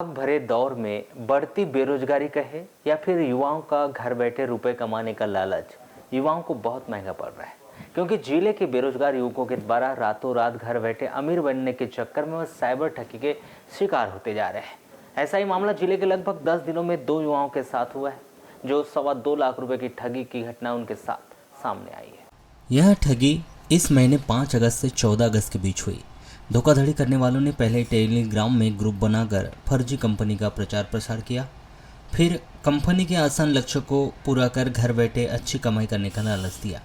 भरे दौर में बढ़ती बेरोजगारी कहे या फिर युवाओं का घर बैठे रुपए कमाने का लालच युवाओं को बहुत महंगा पड़ रहा है, क्योंकि जिले के बेरोजगार युवकों के द्वारा रातों रात घर बैठे अमीर बनने के चक्कर में वह साइबर ठगी के शिकार होते जा रहे हैं। ऐसा ही मामला जिले के लगभग 10 दिनों में 2 युवाओं के साथ हुआ है, जो 2.25 लाख रुपए की ठगी की घटना उनके साथ सामने आई है। यह ठगी इस महीने 5 अगस्त से 14 अगस्त के बीच हुई। धोखाधड़ी करने वालों ने पहले टेलीग्राम में ग्रुप बनाकर फर्जी कंपनी का प्रचार प्रसार किया, फिर कंपनी के आसान लक्ष्य को पूरा कर घर बैठे अच्छी कमाई करने का लालच दिया।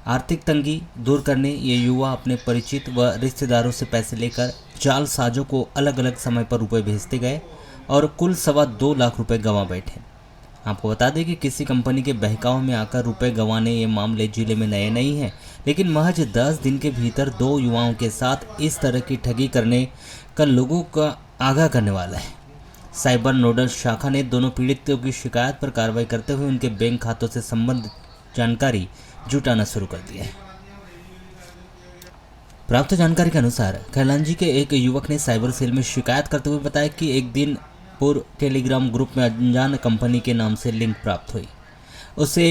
आर्थिक तंगी दूर करने ये युवा अपने परिचित व रिश्तेदारों से पैसे लेकर जालसाजों को अलग अलग समय पर रुपए भेजते गए और कुल 2.25 लाख रुपए गंवा बैठे। आपको बता दें कि किसी कंपनी के बहकाव में आकर रुपए गंवाने ये मामले जिले में नए नहीं हैं, लेकिन महज 10 दिन के भीतर 2 युवाओं के साथ इस तरह की ठगी करने का लोगों का आगाह करने वाला है। साइबर नोडल शाखा ने दोनों पीड़ितों की शिकायत पर कार्रवाई करते हुए उनके बैंक खातों से संबंधित जानकारी जुटाना शुरू कर दिया है। प्राप्त जानकारी के अनुसार खैलांजी के एक युवक ने साइबर सेल में शिकायत करते हुए बताया कि एक दिन पूर्व टेलीग्राम ग्रुप में अनजान कंपनी के नाम से लिंक प्राप्त हुई। उसे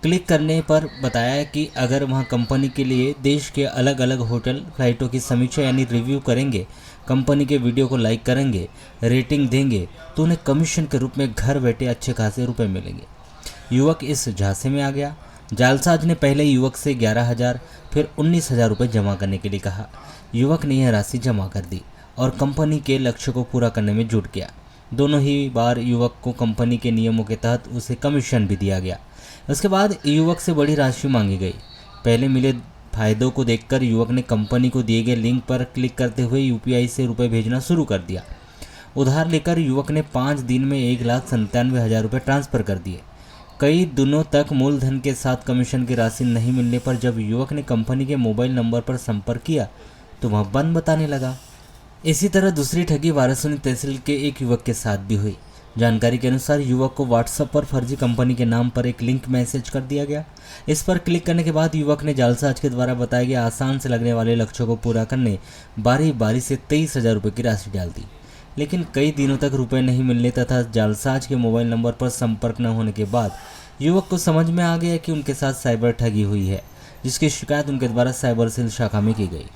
क्लिक करने पर बताया कि अगर वहां कंपनी के लिए देश के अलग अलग होटल फ्लाइटों की समीक्षा यानी रिव्यू करेंगे, कंपनी के वीडियो को लाइक करेंगे, रेटिंग देंगे तो उन्हें कमीशन के रूप में घर बैठे अच्छे खासे रुपए मिलेंगे। युवक इस झांसे में आ गया। जालसाज ने पहले युवक से 11,000 फिर 19,000 रुपये जमा करने के लिए कहा। युवक ने यह राशि जमा कर दी और कंपनी के लक्ष्य को पूरा करने में जुट गया। दोनों ही बार युवक को कंपनी के नियमों के तहत उसे कमीशन भी दिया गया। उसके बाद युवक से बड़ी राशि मांगी गई। पहले मिले फायदों को देखकर युवक ने कंपनी को दिए गए लिंक पर क्लिक करते हुए यूपीआई से रुपए भेजना शुरू कर दिया। उधार लेकर युवक ने 5 दिन में 1,97,000 रुपये ट्रांसफ़र कर दिए। कई दिनों तक मूलधन के साथ कमीशन की राशि नहीं मिलने पर जब युवक ने कंपनी के मोबाइल नंबर पर संपर्क किया तो वह बंद बताने लगा। इसी तरह दूसरी ठगी वाराणसी तहसील के एक युवक के साथ भी हुई। जानकारी के अनुसार युवक को व्हाट्सएप पर फर्जी कंपनी के नाम पर एक लिंक मैसेज कर दिया गया। इस पर क्लिक करने के बाद युवक ने जालसाज के द्वारा बताए गए आसान से लगने वाले लक्ष्यों को पूरा करने बारी बारी से 23,000 रुपये की राशि डाल दी, लेकिन कई दिनों तक रुपए नहीं मिलने तथा जालसाज के मोबाइल नंबर पर संपर्क न होने के बाद युवक को समझ में आ गया कि उनके साथ साइबर ठगी हुई है, जिसकी शिकायत उनके द्वारा साइबर सेल शाखा में की गई।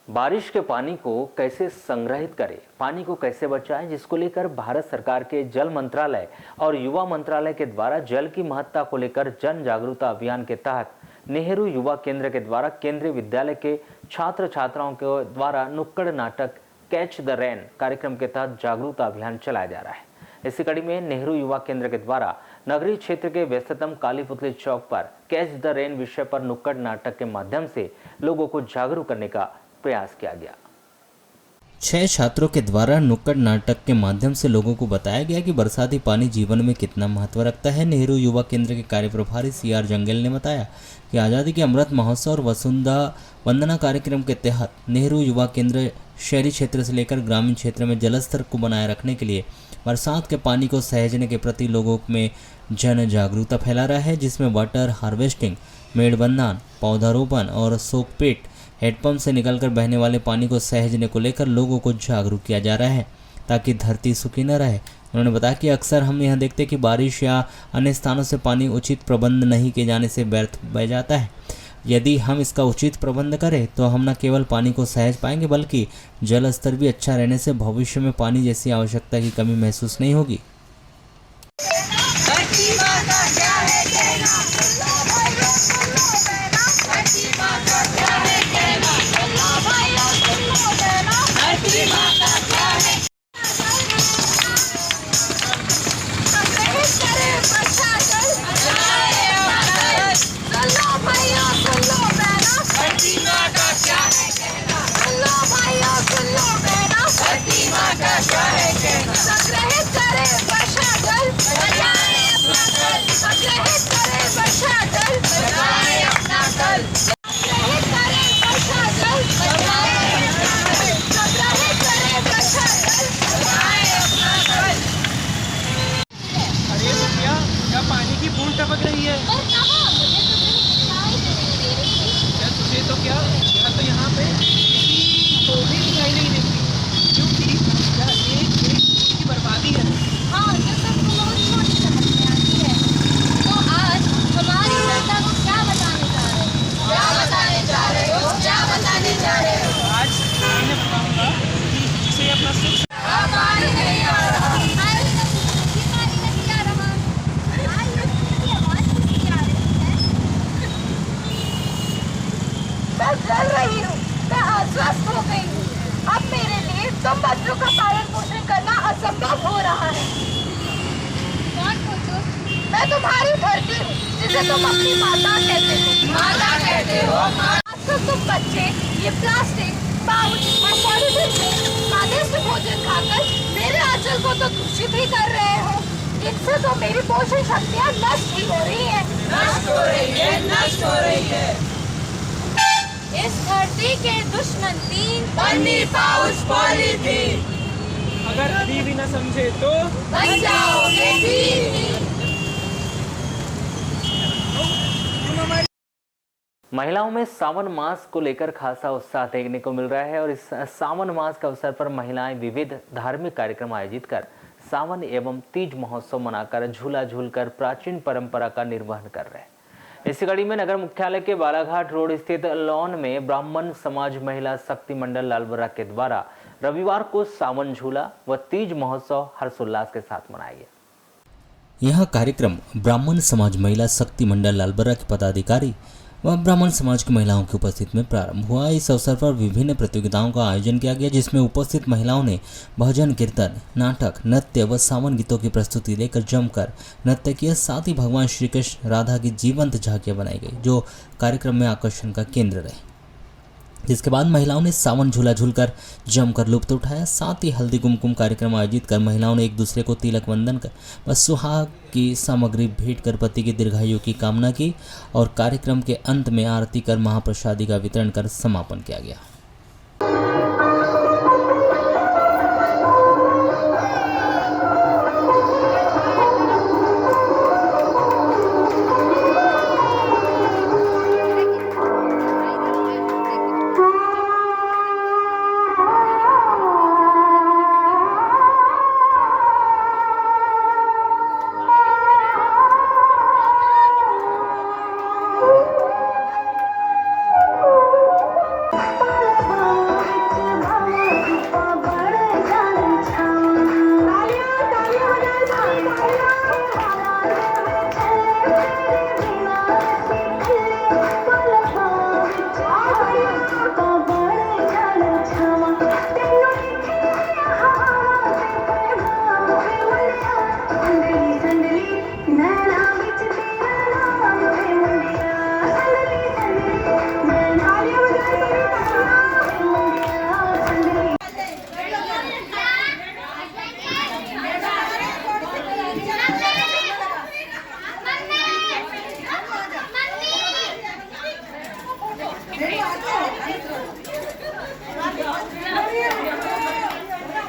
बारिश के पानी को कैसे संग्रहित करें, पानी को कैसे बचाएं, जिसको लेकर भारत सरकार के जल मंत्रालय और युवा मंत्रालय के द्वारा जल की महत्ता को लेकर जन जागरूकता अभियान के तहत नेहरू युवा केंद्र के द्वारा केंद्रीय विद्यालय के छात्र छात्राओं के द्वारा नुक्कड़ नाटक कैच द रेन कार्यक्रम के तहत जागरूकता अभियान चलाया जा रहा है। इसी कड़ी में नेहरू युवा केंद्र के द्वारा नगरीय क्षेत्र के व्यस्ततम काली पुतली चौक पर कैच द रेन विषय पर नुक्कड़ नाटक के माध्यम से लोगों को जागरूक करने का प्रयास किया गया। 6 छात्रों के द्वारा नुक्कड़ नाटक के माध्यम से लोगों को बताया गया कि बरसाती पानी जीवन में कितना महत्व रखता है। नेहरू युवा केंद्र के कार्य प्रभारी CR जंगल ने बताया कि आज़ादी के अमृत महोत्सव और वसुंधरा वंदना कार्यक्रम के तहत नेहरू युवा केंद्र शहरी क्षेत्र से लेकर ग्रामीण क्षेत्र में जलस्तर को बनाए रखने के लिए बरसात के पानी को सहेजने के प्रति लोगों में जन जागरूकता फैला रहा है, जिसमें वाटर हार्वेस्टिंग, मेड़बंधान, पौधारोपण और सोकपेट हेडपंप से निकलकर बहने वाले पानी को सहेजने को लेकर लोगों को जागरूक किया जा रहा है ताकि धरती सूखी न रहे। उन्होंने बताया कि अक्सर हम यह देखते हैं कि बारिश या अन्य स्थानों से पानी उचित प्रबंध नहीं किए जाने से व्यर्थ बह जाता है। यदि हम इसका उचित प्रबंध करें तो हम न केवल पानी को सहेज पाएंगे बल्कि जल स्तर भी अच्छा रहने से भविष्य में पानी जैसी आवश्यकता की कमी महसूस नहीं होगी। संग्रहित करें इतना सुख मैं जल रही हूँ, मैं अस्वस्थ हो गई हूँ। अब मेरे लिए तुम बच्चों का पालन पोषण करना असंभव हो रहा है। कौन पूछो? मैं तुम्हारी धरती हूँ, जिसे तुम अपनी माता कहते हो। माता कहते हो? आजकल तुम बच्चे ये प्लास्टिक, पाउच और पॉलीथीन में स्वादिष्ट भोजन खाकर मेरे आंचल को तो दूषित ही कर रहे हो। इनसे तो मेरी पोषण शक्तियाँ नष्ट ही हो रही है। नष्ट हो रही है, नष्ट हो रही है। इस धरती के दुश्मन तीन पन्नी, पाउच, पॉलीथीन। अगर अभी भी न समझे तो बन जाओगे तीन। महिलाओं में सावन मास को लेकर खासा उत्साह देखने को मिल रहा है और इस सावन मास के अवसर पर महिलाएं विविध धार्मिक कार्यक्रम आयोजित कर सावन एवं तीज महोत्सव मनाकर झूला झूलकर प्राचीन परंपरा का निर्वहन कर रहे हैं। इसी कड़ी में नगर मुख्यालय के बालाघाट रोड स्थित लॉन में ब्राह्मण समाज महिला शक्ति मंडल लालबरा के द्वारा रविवार को सावन झूला व तीज महोत्सव हर्षोल्लास के साथ मनाया गया। यह कार्यक्रम ब्राह्मण समाज महिला शक्ति मंडल लालबरा के पदाधिकारी व ब्राह्मण समाज की महिलाओं की उपस्थिति में प्रारंभ हुआ। इस अवसर पर विभिन्न प्रतियोगिताओं का आयोजन किया गया, जिसमें उपस्थित महिलाओं ने भजन, कीर्तन, नाटक, नृत्य व सावन गीतों की प्रस्तुति लेकर जमकर नृत्य किया। साथ ही भगवान श्री कृष्ण राधा की जीवंत झांकियां बनाई गई, जो कार्यक्रम में आकर्षण का केंद्र रहे। जिसके बाद महिलाओं ने सावन झूला झूलकर जमकर लुत्फ उठाया। साथ ही हल्दी कुमकुम कार्यक्रम आयोजित कर महिलाओं ने एक दूसरे को तिलक वंदन कर व सुहाग की सामग्री भेंट कर पति की दीर्घायु की कामना की और कार्यक्रम के अंत में आरती कर महाप्रसादी का वितरण कर समापन किया गया।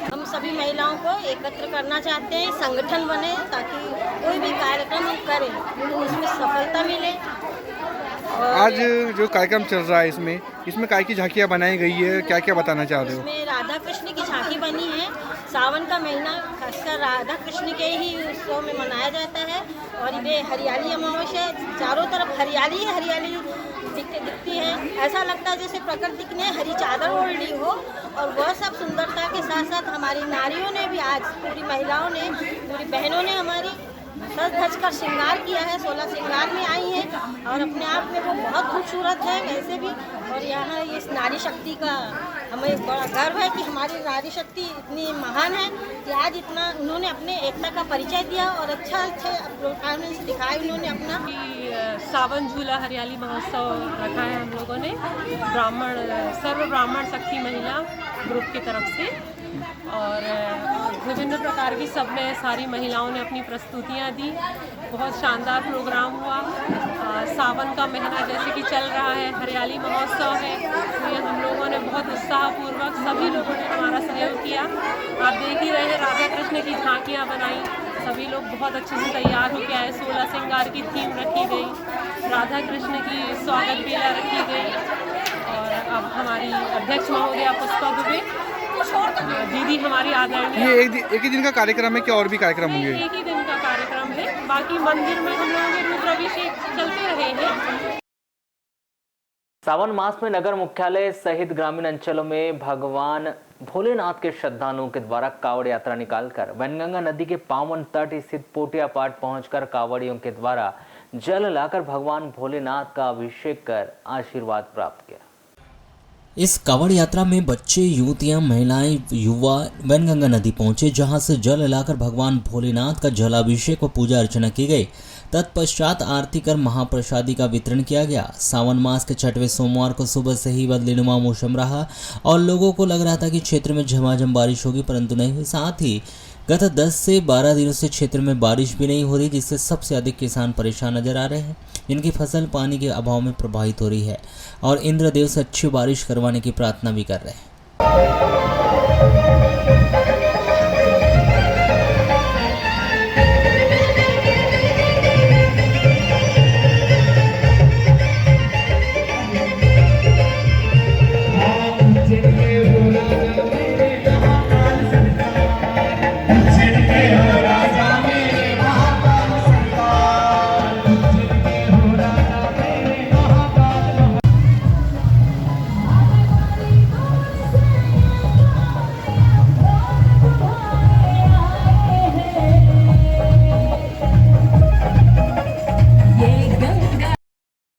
हम सभी महिलाओं को एकत्र करना चाहते हैं, संगठन बने ताकि कोई भी कार्यक्रम हम करें तो उसमें सफलता मिले। आज जो कार्यक्रम चल रहा है इसमें काय की झांकियाँ बनाई गई है, क्या क्या बताना चाह रहे हो? इसमें राधा कृष्ण की झांकी बनी है। सावन का महीना खासकर राधा कृष्ण के ही उत्सव में मनाया जाता है और ये हरियाली अमावस्या है, चारों तरफ हरियाली ही हरियाली दिखती है। ऐसा लगता है जैसे प्रकृति ने हरी चादर ओढ़ ली हो और वह सब सुंदरता के साथ साथ हमारी नारियों ने भी, आज पूरी महिलाओं ने, पूरी बहनों ने हमारी सज धज कर श्रृंगार किया है, 16 श्रृंगार में आई है और अपने आप में वो बहुत खूबसूरत है वैसे भी। और यहाँ इस नारी शक्ति का हमें बड़ा गर्व है कि हमारी नारी शक्ति इतनी महान है कि आज इतना उन्होंने अपने एकता का परिचय दिया और अच्छे परफॉर्मेंस दिखाए उन्होंने अपना। सावन झूला हरियाली महोत्सव रखा है हम लोगों ने सर्व ब्राह्मण शक्ति महिला ग्रुप की तरफ से और विभिन्न प्रकार की सब में सारी महिलाओं ने अपनी प्रस्तुतियां दी। बहुत शानदार प्रोग्राम हुआ। सावन का महीना जैसे कि चल रहा है, हरियाली महोत्सव है, तो ये हम लोगों ने बहुत उत्साहपूर्वक सभी लोगों ने हमारा सहयोग किया। आप देख ही रहे हैं, राधा कृष्ण की झांकियाँ बनाई, सभी लोग बहुत अच्छे से तैयार होकर आए। 16 श्रृंगार की थीम रखी गई, राधा कृष्ण की स्वागत बेला रखी गई और अब हमारी अध्यक्ष महोदया पुष्पा दुबे दीदी हमारी आदरणीय। ये एक ही दिन का कार्यक्रम है क्या और भी कार्यक्रम होंगे? एक ही दिन का कार्यक्रम है, बाकी मंदिर में हम लोगों के रुद्राभिषेक चलते रहे हैं। सावन मास में नगर मुख्यालय सहित ग्रामीण अंचलों में भगवान भोलेनाथ के श्रद्धालुओं के द्वारा कावड़ यात्रा निकालकर वैनगंगा नदी के पावन तट स्थित पोटिया पाट पहुंचकर कावड़ियों के द्वारा जल लाकर भगवान भोलेनाथ का अभिषेक कर आशीर्वाद प्राप्त किया। इस कावड़ यात्रा में बच्चे, युवतियां, महिलाएं, युवा वैनगंगा नदी पहुंचे, जहां से जल लाकर भगवान भोलेनाथ का जलाभिषेक व पूजा अर्चना की गई। तत्पश्चात आरती कर महाप्रसादी का वितरण किया गया। सावन मास के 6वें सोमवार को सुबह से ही बदलेनुमा मौसम रहा और लोगों को लग रहा था कि क्षेत्र में झमाझम बारिश होगी, परंतु नहीं हुई। साथ ही गत 10 से 12 दिनों से क्षेत्र में बारिश भी नहीं हो रही, जिससे सबसे अधिक किसान परेशान नजर आ रहे हैं, जिनकी फसल पानी के अभाव में प्रभावित हो रही है और इंद्रदेव से अच्छी बारिश करवाने की प्रार्थना भी कर रहे हैं।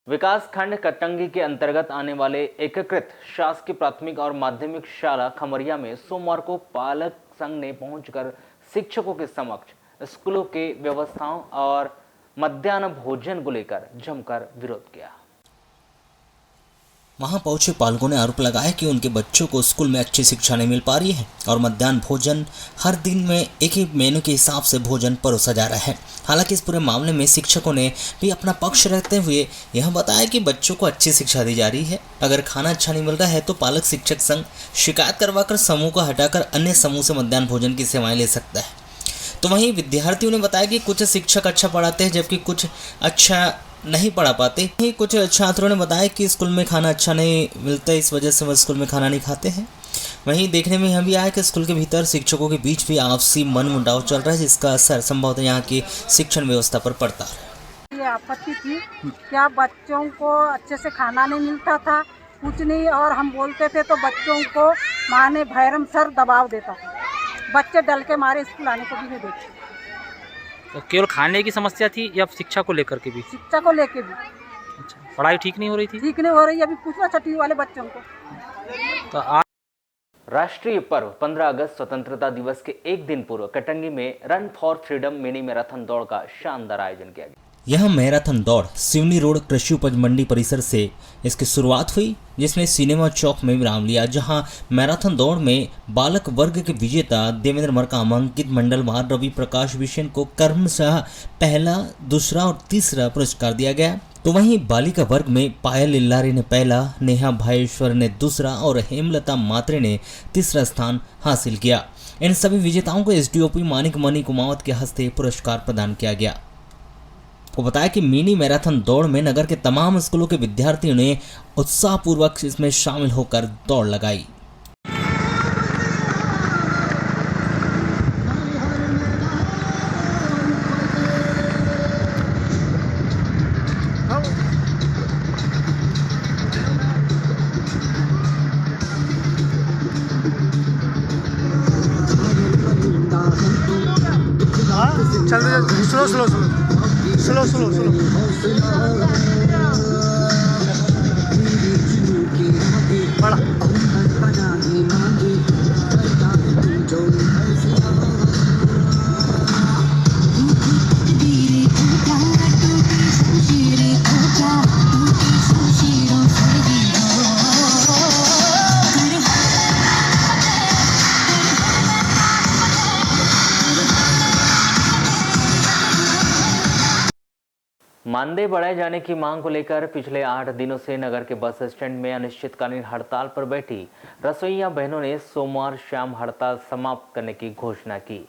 विकास खंड कटंगी के अंतर्गत आने वाले एकीकृत शासकीय प्राथमिक और माध्यमिक शाला खमरिया में सोमवार को पालक संघ ने पहुंचकर शिक्षकों के समक्ष स्कूलों के व्यवस्थाओं और मध्याह्न भोजन को लेकर जमकर विरोध किया। वहां पहुंचे पालकों ने आरोप लगाया कि उनके बच्चों को स्कूल में अच्छी शिक्षा नहीं मिल पा रही है और मध्याह्न भोजन हर दिन में एक ही मेनू के हिसाब से भोजन परोसा जा रहा है। हालांकि इस पूरे मामले में शिक्षकों ने भी अपना पक्ष रखते हुए यह बताया कि बच्चों को अच्छी शिक्षा दी जा रही है। अगर खाना अच्छा नहीं मिल रहा है तो पालक शिक्षक संघ शिकायत करवाकर समूह को हटाकर अन्य समूह से मध्याह्न भोजन की सेवाएं ले सकता है। तो वहीं विद्यार्थियों ने बताया कि कुछ शिक्षक अच्छा पढ़ाते हैं जबकि कुछ अच्छा नहीं पढ़ा पाते। ही कुछ छात्रों ने बताया कि स्कूल में खाना अच्छा नहीं मिलता, इस वजह से वह स्कूल में खाना नहीं खाते हैं। वहीं देखने में यह भी आया कि स्कूल के भीतर शिक्षकों के बीच भी आपसी मनमुटाव चल रहा है, जिसका असर संभवतः यहाँ की शिक्षण व्यवस्था पर पड़ता है। ये आपत्ति थी क्या बच्चों को अच्छे से खाना नहीं मिलता था, कुछ नहीं, और हम बोलते थे तो बच्चों को माँ ने भैरम सर दबाव देता था, बच्चे डल के मारे स्कूल आने को भी नहीं देते। तो केवल खाने की समस्या थी या शिक्षा को लेकर के भी? शिक्षा को लेके भी। अच्छा, पढ़ाई ठीक नहीं हो रही थी? ठीक नहीं हो रही, अभी पूछना छठी वाले बच्चों को। तो आज राष्ट्रीय पर्व 15 अगस्त स्वतंत्रता दिवस के एक दिन पूर्व कटंगी में run for freedom mini marathon दौड़ का शानदार आयोजन किया गया। यह मैराथन दौड़ सिवनी रोड कृषि उपज मंडी परिसर से इसकी शुरुआत हुई, जिसने सिनेमा चौक में विराम लिया, जहां मैराथन दौड़ में बालक वर्ग के विजेता देवेंद्र मरकाम, अंकित मंडलवार, रवि प्रकाश विशेन को क्रमशः पहला, दूसरा और तीसरा पुरस्कार दिया गया। तो वहीं बालिका वर्ग में पायल इल्लारे ने पहला, नेहा भाईश्वर ने दूसरा और हेमलता मात्रे ने तीसरा स्थान हासिल किया। इन सभी विजेताओं को एसडीओपी मानिक मणि कुमावत के हस्ते पुरस्कार प्रदान किया गया। को बताया कि मिनी मैराथन दौड़ में नगर के तमाम स्कूलों के विद्यार्थियों ने उत्साहपूर्वक इसमें शामिल होकर दौड़ लगाई। चल स्लो बड़ा मानदेय बढ़ाए जाने की मांग को लेकर पिछले 8 दिनों से नगर के बस स्टैंड में अनिश्चितकालीन हड़ताल पर बैठी रसोइया बहनों ने सोमवार शाम हड़ताल समाप्त करने की घोषणा की,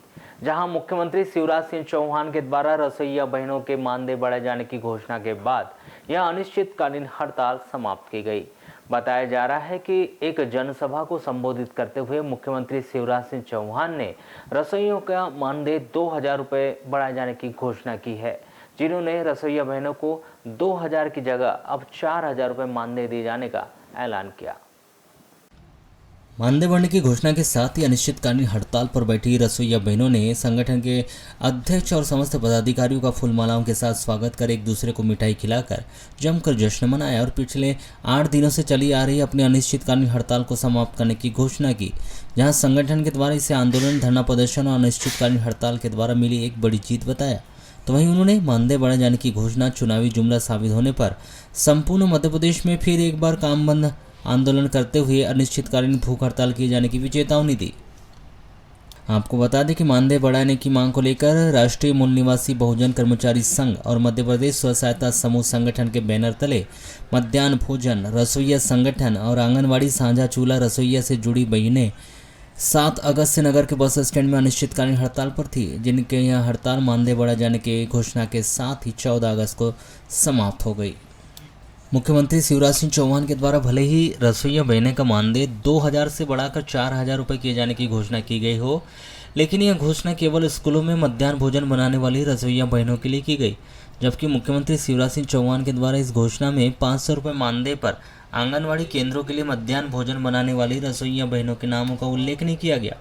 जहां मुख्यमंत्री शिवराज सिंह चौहान के द्वारा रसोइया बहनों के मानदेय बढ़ाए जाने की घोषणा के बाद यह अनिश्चितकालीन हड़ताल समाप्त की गई। बताया जा रहा है कि एक जनसभा को संबोधित करते हुए मुख्यमंत्री शिवराज सिंह चौहान ने रसोइयों का मानदेय 2000 रुपये बढ़ाए जाने की घोषणा की है, जिन्होंने रसोइया बहनों को 2000 की जगह अब 4000 रुपये मानदेय दिए जाने का ऐलान किया। मानदेय बढ़ने की घोषणा के साथ ही अनिश्चितकालीन हड़ताल पर बैठी रसोइया बहनों ने संगठन के अध्यक्ष और समस्त पदाधिकारियों का फूलमालाओं के साथ स्वागत कर एक दूसरे को मिठाई खिलाकर जमकर जश्न मनाया और पिछले 8 दिनों से चली आ रही अपनी अनिश्चितकालीन हड़ताल को समाप्त करने की घोषणा की, जहां संगठन के द्वारा इसे आंदोलन, धरना प्रदर्शन और अनिश्चितकालीन हड़ताल के द्वारा मिली एक बड़ी जीत बताया। तो वहीं उन्होंने मानदेय बढ़ाए जाने की घोषणा चुनावी जुमला साबित होने पर संपूर्ण मध्य प्रदेश में फिर एक बार काम बंद आंदोलन करते हुए अनिश्चितकालीन भूख हड़ताल किए जाने की भी चेतावनी दी। आपको बता दें कि मानदेय बढ़ाने की मांग को लेकर राष्ट्रीय मूल निवासी बहुजन कर्मचारी संघ और मध्य प्रदेश स्व सहायता समूह संगठन के बैनर तले मध्याह्न भोजन, रसोइया संगठन और आंगनवाड़ी साझा चूल्हा रसोइया से जुड़ी बहनें 7 अगस्त से नगर के बस स्टैंड में अनिश्चितकालीन हड़ताल पर थी, जिनके यह हड़ताल मानदेय बढ़ाए जाने की घोषणा के साथ ही 14 अगस्त को समाप्त हो गई। मुख्यमंत्री शिवराज सिंह चौहान के द्वारा भले ही रसोइया बहनें का मानदेय 2000 से बढ़ाकर 4000 रुपये किए जाने की घोषणा की गई हो, लेकिन यह घोषणा केवल स्कूलों में मध्याह्न भोजन बनाने वाली रसोइया बहनों के लिए की गई, जबकि मुख्यमंत्री शिवराज सिंह चौहान के द्वारा इस घोषणा में 500 रुपये मानदेय पर आंगनवाड़ी केंद्रों के लिए मध्याह्न भोजन बनाने वाली रसोइया बहनों के नामों का उल्लेख नहीं किया गया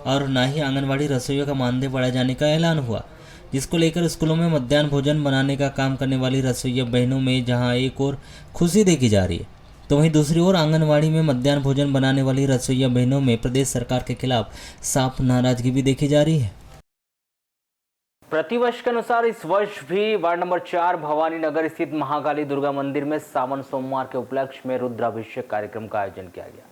और न ही आंगनवाड़ी रसोइयों का मानदेय बढ़ाए जाने का ऐलान हुआ, जिसको लेकर स्कूलों में मध्याह्न भोजन बनाने का काम करने वाली रसोइया बहनों में जहां एक और खुशी देखी जा रही है, तो वहीं दूसरी ओर आंगनवाड़ी में मध्याह्न भोजन बनाने वाली रसोइया बहनों में प्रदेश सरकार के खिलाफ साफ नाराजगी भी देखी जा रही है। प्रतिवर्ष के अनुसार इस वर्ष भी वार्ड नंबर 4 भवानी नगर स्थित महाकाली दुर्गा मंदिर में सावन सोमवार के उपलक्ष्य में रुद्राभिषेक कार्यक्रम का आयोजन किया गया,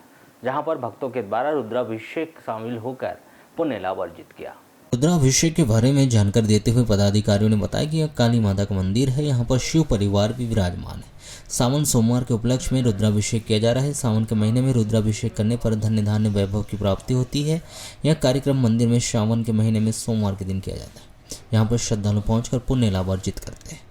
जहां पर भक्तों के द्वारा रुद्राभिषेक शामिल होकर पुण्य लाभ अर्जित किया। रुद्राभिषेक के बारे में जानकारी देते हुए पदाधिकारियों ने बताया कि यह काली माता का मंदिर है, यहाँ पर शिव परिवार भी विराजमान है। सावन सोमवार के उपलक्ष्य में रुद्राभिषेक किया जा रहा है। सावन के महीने में रुद्राभिषेक करने पर धन्य धान्य वैभव की प्राप्ति होती है। यह कार्यक्रम मंदिर में सावन के महीने में सोमवार के दिन किया जाता है। यहाँ पर श्रद्धालु पहुंचकर पुण्य लाभ अर्जित करते हैं।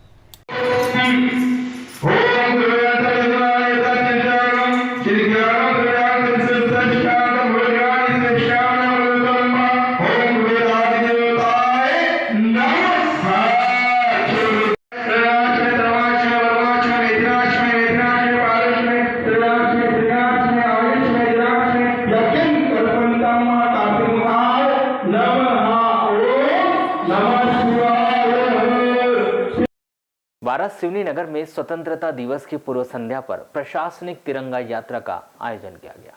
वारासिवनी नगर में स्वतंत्रता दिवस की पूर्व संध्या पर प्रशासनिक तिरंगा यात्रा का आयोजन किया गया।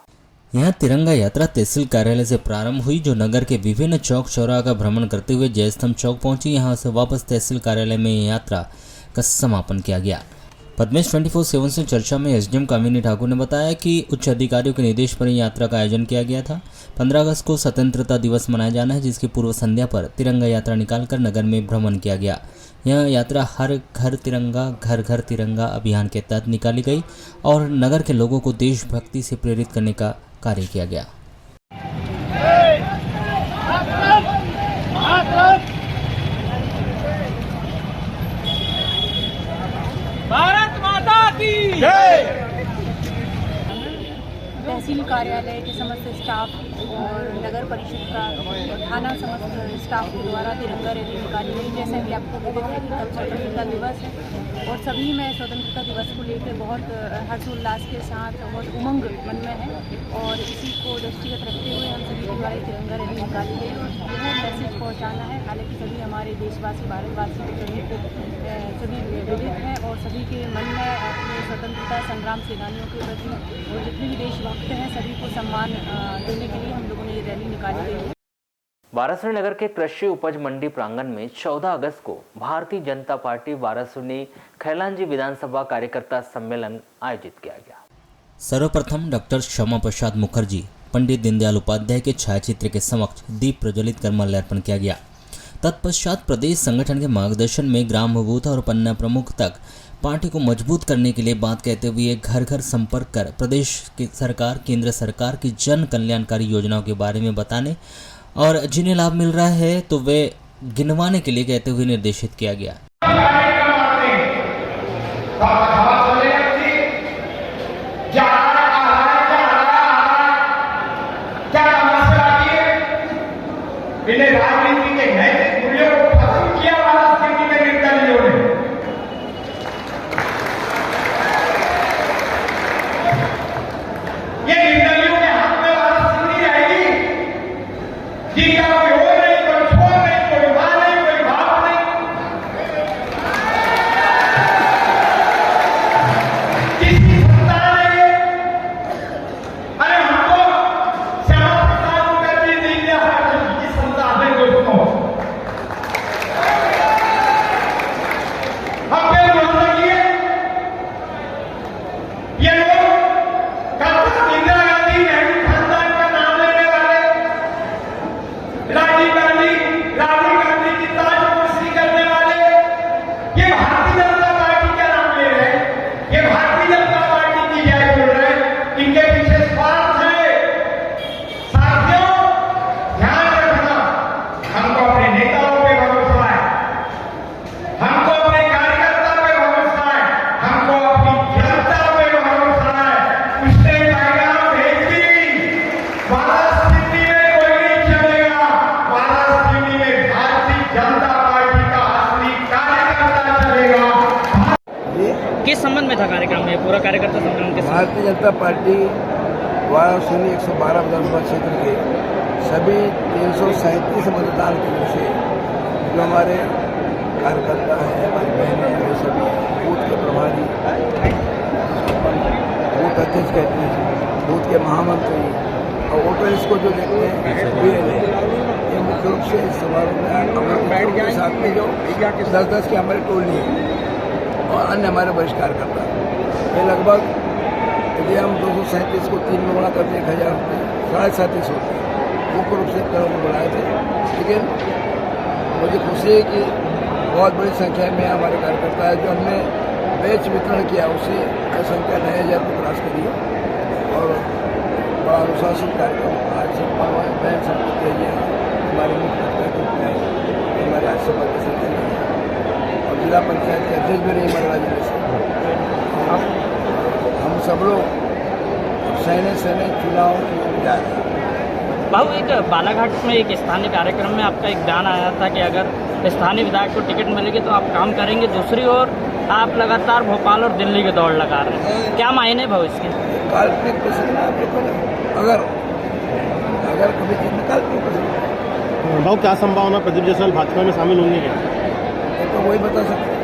यहाँ तिरंगा यात्रा तहसील कार्यालय से प्रारंभ हुई, जो नगर के विभिन्न चौक चौराहा का भ्रमण करते हुए जयस्तंभ चौक पहुंची। यहाँ से वापस तहसील कार्यालय में यात्रा का समापन किया गया। पद्मेश 24/7 से चर्चा में एसडीएम कामिनी ठाकुर ने बताया कि उच्च अधिकारियों के निर्देश पर यात्रा का आयोजन किया गया था। 15 अगस्त को स्वतंत्रता दिवस मनाया जाना है, जिसकी पूर्व संध्या पर तिरंगा यात्रा निकालकर नगर में भ्रमण किया गया। यह यात्रा हर घर तिरंगा घर घर तिरंगा अभियान के तहत निकाली गई और नगर के लोगों को देशभक्ति से प्रेरित करने का कार्य किया गया। भारत माता की जय। तहसील कार्यालय के समस्त स्टाफ और नगर परिषद का थाना समस्त स्टाफ के द्वारा तिरंगा रैली निकाली गई। जैसा कि आपको विदित है कि कल स्वतंत्रता दिवस है और सभी में स्वतंत्रता दिवस को लेकर बहुत हर्षोल्लास के साथ बहुत उमंग मन में है और इसी को दृष्टिगत रखते हुए हम सभी के द्वारा तिरंगा रैली निकाली गई और यह मैसेज पहुँचाना है। हालांकि सभी हमारे देशवासी भारतवासी सभी विदित हैं और सभी के मन में अपने स्वतंत्रता संग्राम सेनानियों के प्रति और जितने भी देशभक्त हैं सभी को सम्मान देने के लिए हम लोगों ने ये रैली निकाली गई है। वारासिवनी नगर के कृषि उपज मंडी प्रांगण में 14 अगस्त को भारतीय जनता पार्टी वारासिवनी खैलांजी विधानसभा कार्यकर्ता सम्मेलन आयोजित किया गया। सर्वप्रथम डॉक्टर श्यामा प्रसाद मुखर्जी पंडित दीनदयाल उपाध्याय के छायाचित्र के समक्ष दीप प्रज्वलित कर माल्यार्पण किया गया। तत्पश्चात प्रदेश संगठन के मार्गदर्शन में ग्राम बूथ और पन्ना प्रमुख तक पार्टी को मजबूत करने के लिए बात कहते हुए घर घर संपर्क कर प्रदेश की सरकार केंद्र सरकार की जन कल्याणकारी योजनाओं के बारे में बताने और जिन्हें लाभ मिल रहा है तो वे गिनवाने के लिए कहते हुए निर्देशित किया गया। राजनीति के नैतिक मूल्यों को खत्म किया वाला स्थिति में निर्दलीयों ने ये निर्दलीयों के हाथ में वाला जिनका कोई हो नहीं, कोई छोड़ नहीं, कोई मां नहीं, कोई बाप नहीं, किसी सत्ता ने अरे हमको श्यामा प्रसाद मुखर्जी दी की सत्ता है दोस्तों। हम पे भरोसा किए ये लोग कल इंदिरा गांधी नेहरू खानदान का नाम लेने वाले, राजीव गांधी की ताज कुर्सी करने वाले, ये भारतीय जनता पार्टी का नाम ले रहे हैं, ये भारतीय जनता पार्टी की जय बोल रहे हैं, इनके पीछे स्वार्थ है। साथियों ध्यान रखना, हमको अपने नेताओं पे भरोसा है, हमको अपने कार्यकर्ता पे भरोसा है, हमको अपनी जनता पे भरोसा है। उसने पैगाम भेज दी, वाराणसी में कोई नहीं चलेगा, वाराणसी में भारतीय जनता पार्टी का असली कार्यकर्ता चलेगा। किस संबंध में था कार्यक्रम में, पूरा कार्यकर्ता सम्मेलन के भारतीय जनता पार्टी वाराणसी 112 विधानसभा क्षेत्र के सभी 337 मतदान केंद्र से जो हमारे कार्यकर्ता हैं, हमारी बहनें हैं, सभी बूथ के प्रभारी, बूथ अध्यक्ष कहते हैं, बूथ के महामंत्री और वोटर्स को जो देखते हैं ये मुख्य रूप से इस समारोह में के साथ में जो 10-10 के हमारे टोली है और अन्य हमारे वरिष्ठ कार्यकर्ता। ये लगभग यदि हम 237 को 3 में गुणा करते 1000 रुपये 37.5 होते हैं, मुख्य रूप से करोड़ में बढ़ाए थे। लेकिन मुझे खुशी है कि बहुत बड़ी संख्या में हमारे कार्यकर्ता है। जो हमने बैच वितरण किया उससे संख्या 9,000 को क्रॉस करी और बड़ा अनुशासित कार्यक्रम आज संपन्न हुआ है। बैंक संपत्ति हमारे मुख्य हमारे राज्यसभा के सदस्य और जिला पंचायत के अध्यक्ष भी रही हमारे राज्य में से। हम सब लोग सहने चुनाव जा रहे हैं। बाबू, एक बालाघाट में एक स्थानीय कार्यक्रम में आपका एक बयान आया था कि अगर स्थानीय विधायक को टिकट मिलेगी तो आप काम करेंगे। दूसरी ओर आप लगातार भोपाल और दिल्ली की दौड़ लगा रहे हैं, क्या मायने भाव इसके? काल्पनिक प्रसंग अगर कभी चीज में काल्पनिक प्रसंग भाव क्या संभावना प्रदीप जायसवाल भाजपा में शामिल होंगे क्या? तो वही बता सकते